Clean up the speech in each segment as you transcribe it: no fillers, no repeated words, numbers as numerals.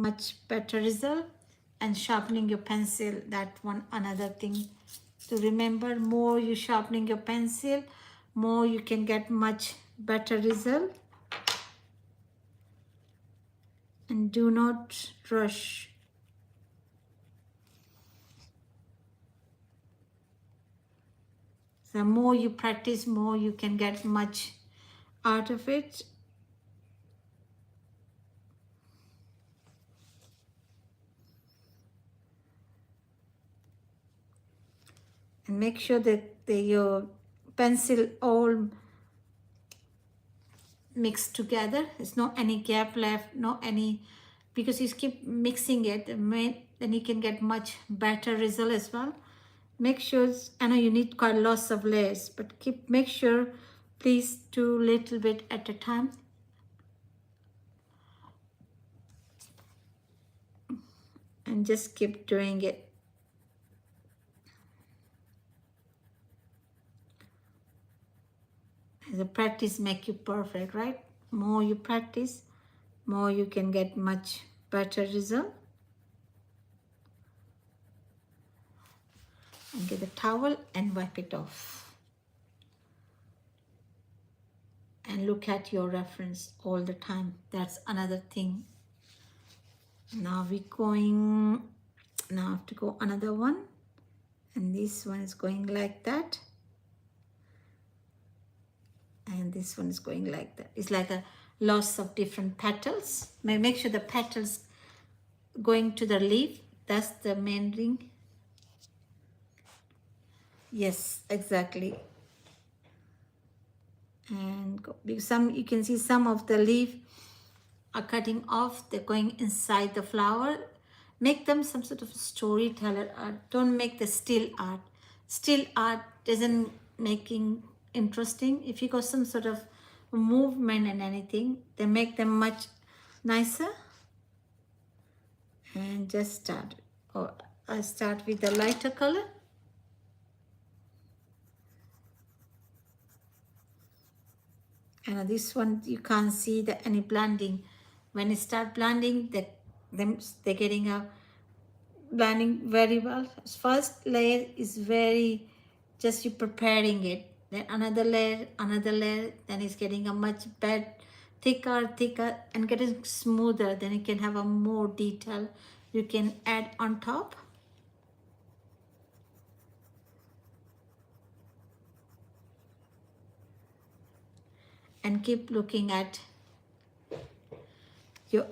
much better result. And sharpening your pencil, that one another thing to remember. More you sharpening your pencil, more you can get much better result. And do not rush. The more you practice, more you can get much out of it. And make sure that your pencil all mixed together. There's no any gap left, no any, because you keep mixing it, then you can get much better result as well. Make sure, I know you need quite lots of layers, but make sure, please do little bit at a time. And just keep doing it. The practice make you perfect, right? More you practice, more you can get much better result. And get a towel and wipe it off. And look at your reference all the time. That's another thing. Now I have to go another one. And this one is going like that. And this one is going like that. It's like a lots of different petals. Make sure the petals going to the leaf. That's the main thing. Yes, exactly. And because you can see some of the leaf are cutting off. They're going inside the flower. Make them some sort of storyteller art. Don't make the still art. Still art doesn't making interesting. If you got some sort of movement and anything, they make them much nicer. And just start. I start with the lighter color. And this one you can't see any blending. When you start blending, they're getting a blending very well. First layer is very just you preparing it. Then another layer, then it's getting a much better, thicker, and getting smoother. Then you can have a more detail you can add on top. And keep looking at your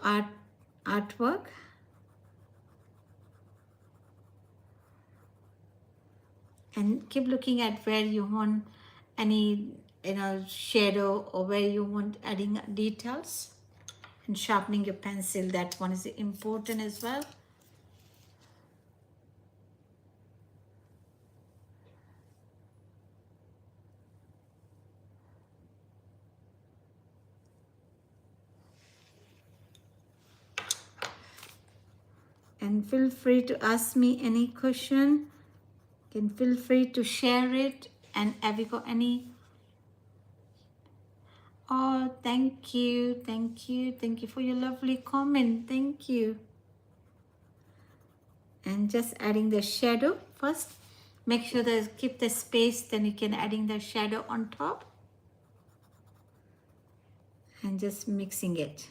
artwork. And keep looking at where you want any shadow, or where you want adding details. And sharpening your pencil, that one is important as well. And feel free to ask me any question. You can feel free to share it. And have you got any? Oh, thank you for your lovely comment. Thank you. And just adding the shadow first. Make sure that keep the space, then you can adding the shadow on top. And just mixing it.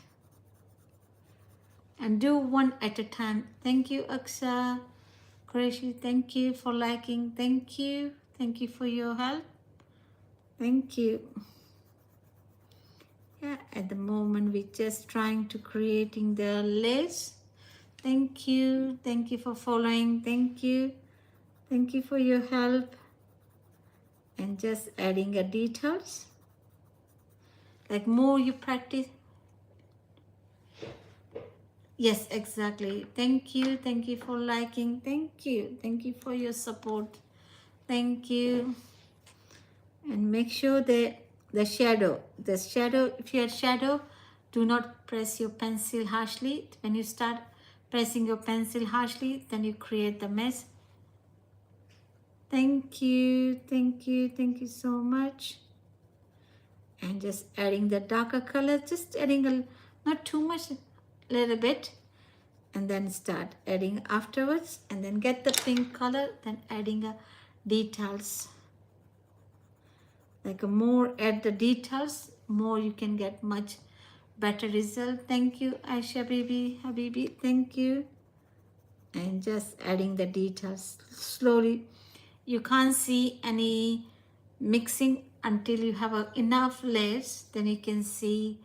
And do one at a time. Thank you, Aksa. Qureshi, thank you for liking. Thank you for your help. Thank you. Yeah, at the moment we're just trying to creating the lace. Thank you for following. Thank you for your help. And just adding the details. Like more you practice. Yes, exactly. Thank you for liking. Thank you for your support. Thank you. And make sure the shadow, if you have shadow, do not press your pencil harshly. When you start pressing your pencil harshly, then you create the mess. Thank you so much. And just adding the darker color, just adding not too much, little bit. and then start adding afterwards, and then get the pink color, then adding details. Like more add the details, more you can get much better result. Thank you, Aisha baby, Habibi, thank you. And just adding the details slowly. You can't see any mixing until you have enough layers, then you can see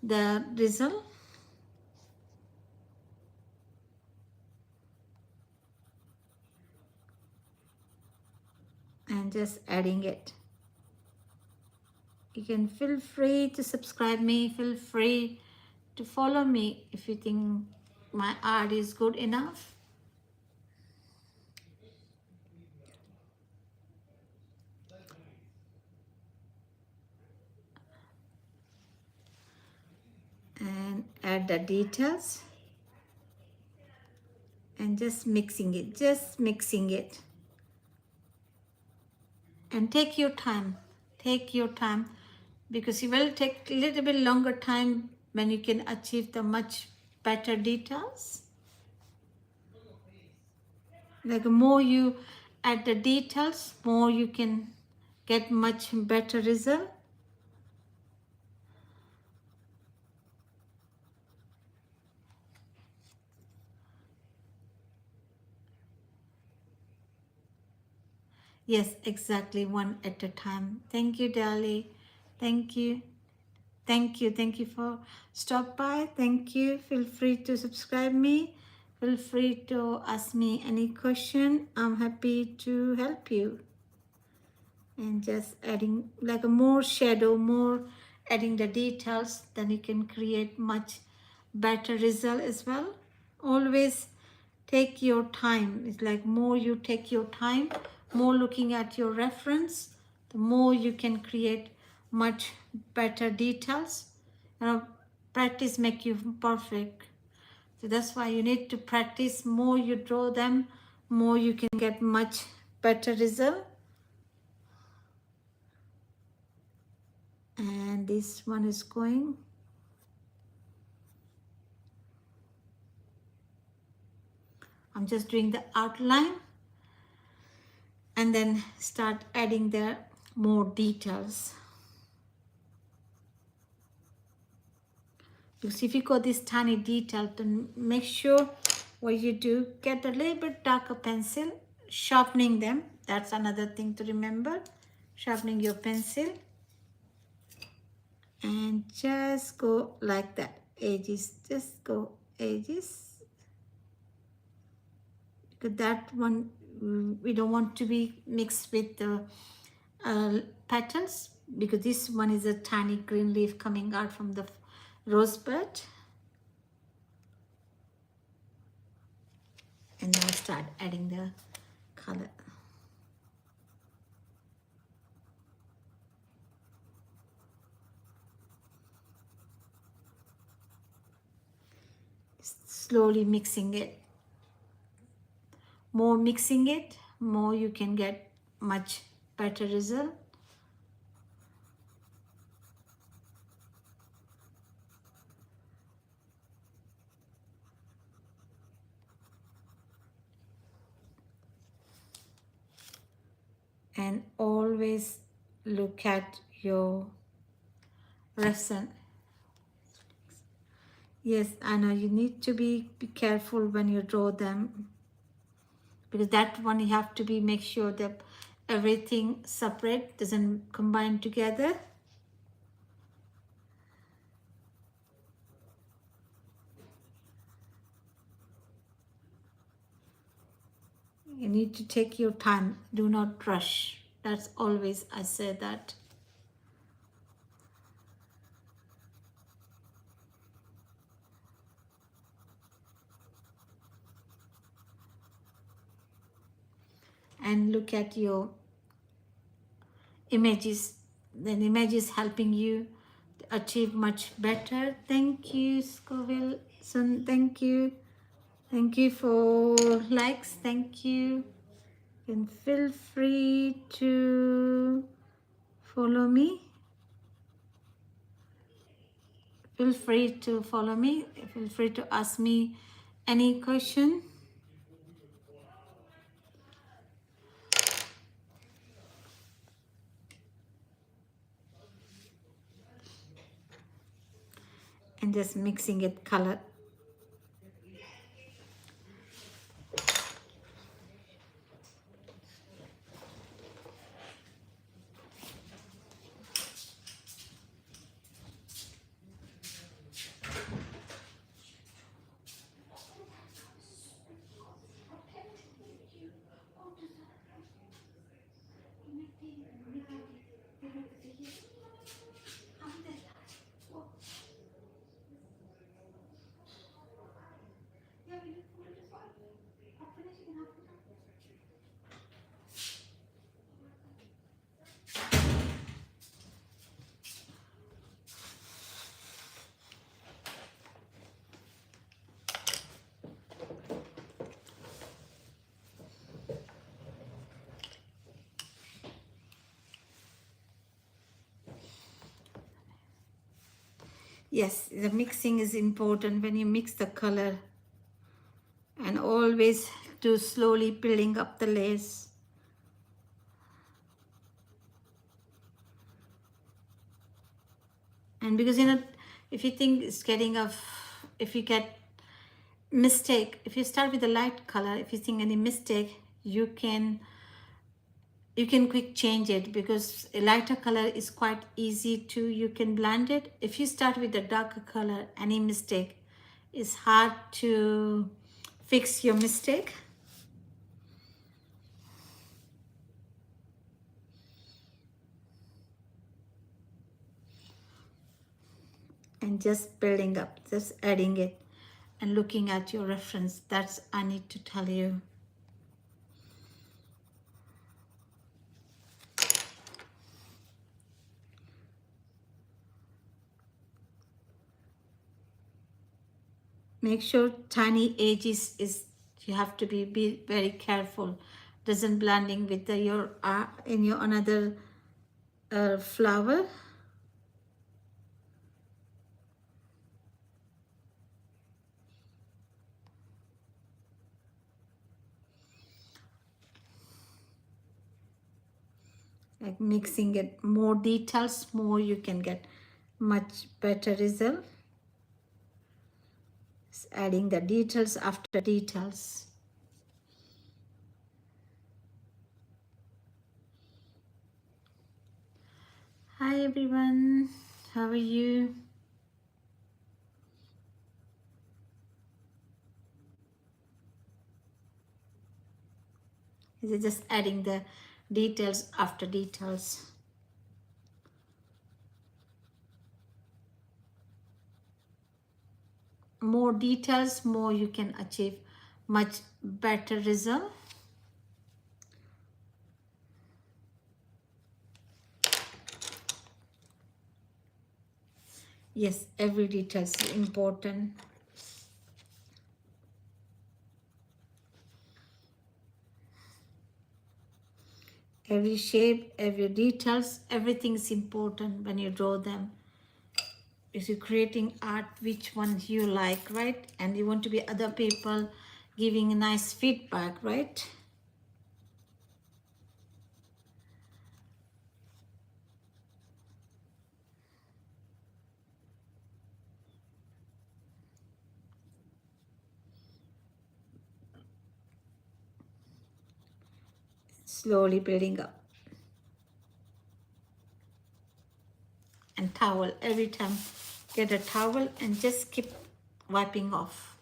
the result. And just adding it. You can feel free to subscribe me, feel free to follow me if you think my art is good enough. And add the details and just mixing it, and take your time, because it will take a little bit longer time when you can achieve the much better details. Like the more you add the details, more you can get much better result. Yes, exactly, one at a time. Thank you, Dali. Thank you. Thank you for stop by. Thank you. Feel free to subscribe me. Feel free to ask me any question. I'm happy to help you. And just adding like a more shadow, more adding the details, then you can create much better result as well. Always take your time. It's like more you take your time, more looking at your reference, the more you can create much better details. You know, practice make you perfect. So that's why you need to practice. More you draw them, more you can get much better result. And this one is going. I'm just doing the outline and then start adding the more details. Because if you got this tiny detail, then make sure what you do, get a little bit darker pencil, sharpening them. That's another thing to remember, sharpening your pencil. And just go like that, edges, just go edges. Because that one, we don't want to be mixed with the petals, because this one is a tiny green leaf coming out from the rosebud. And now start adding the color. Slowly mixing it. More mixing it, more you can get much better result. And always look at your reference. Yes, I know you need to be careful when you draw them, because that one you have to be make sure that everything separate, doesn't combine together. You need to take your time, do not rush. That's always I say that. And look at your images. Then image is helping you to achieve much better. Thank you, Scoville. Son, thank you. Thank you for likes. Thank you. And feel free to follow me. Feel free to follow me. Feel free to ask me Any question? And just mixing it color. Yes, the mixing is important when you mix the color, and always do slowly building up the layers. And because if you think it's getting if you get mistake, if you start with a light color, if you think any mistake, you can quick change it, because a lighter color is quite easy to, you can blend it. If you start with a darker color, any mistake is hard to fix your mistake. And just building up, just adding it and looking at your reference. That's I need to tell you. Make sure tiny edges is, you have to be very careful. Doesn't blending with your in your another flower. Like mixing it, more details, more you can get much better result. Just adding the details after details. Hi everyone, how are you? Is it just adding the details after details? More details, more you can achieve much better result. Yes, every detail is important. Every shape, every details, everything is important when you draw them. If you're creating art, which one you like, right? And you want to be other people giving a nice feedback, right? Slowly building up. And towel, every time get a towel and just keep wiping off.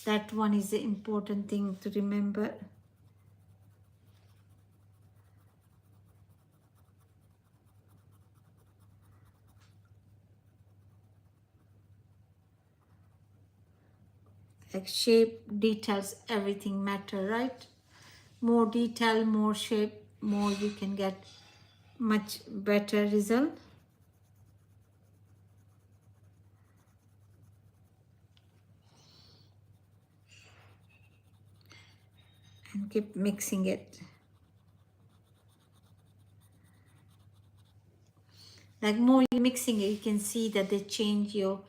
That one is the important thing to remember. Like shape, details, everything matter, right? More detail, more shape, more you can get much better result. And keep mixing it. Like more you mixing it, you can see that they change your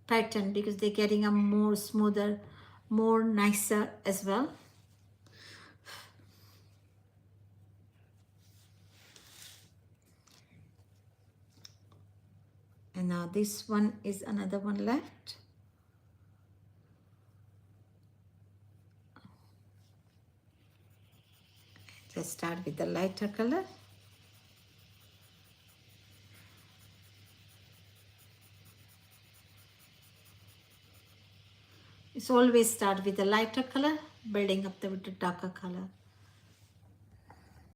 pattern, because they're getting a more smoother more nicer as well. And now this one is another one left. Let's start with the lighter color. It's always start with the lighter color, building up with the darker color.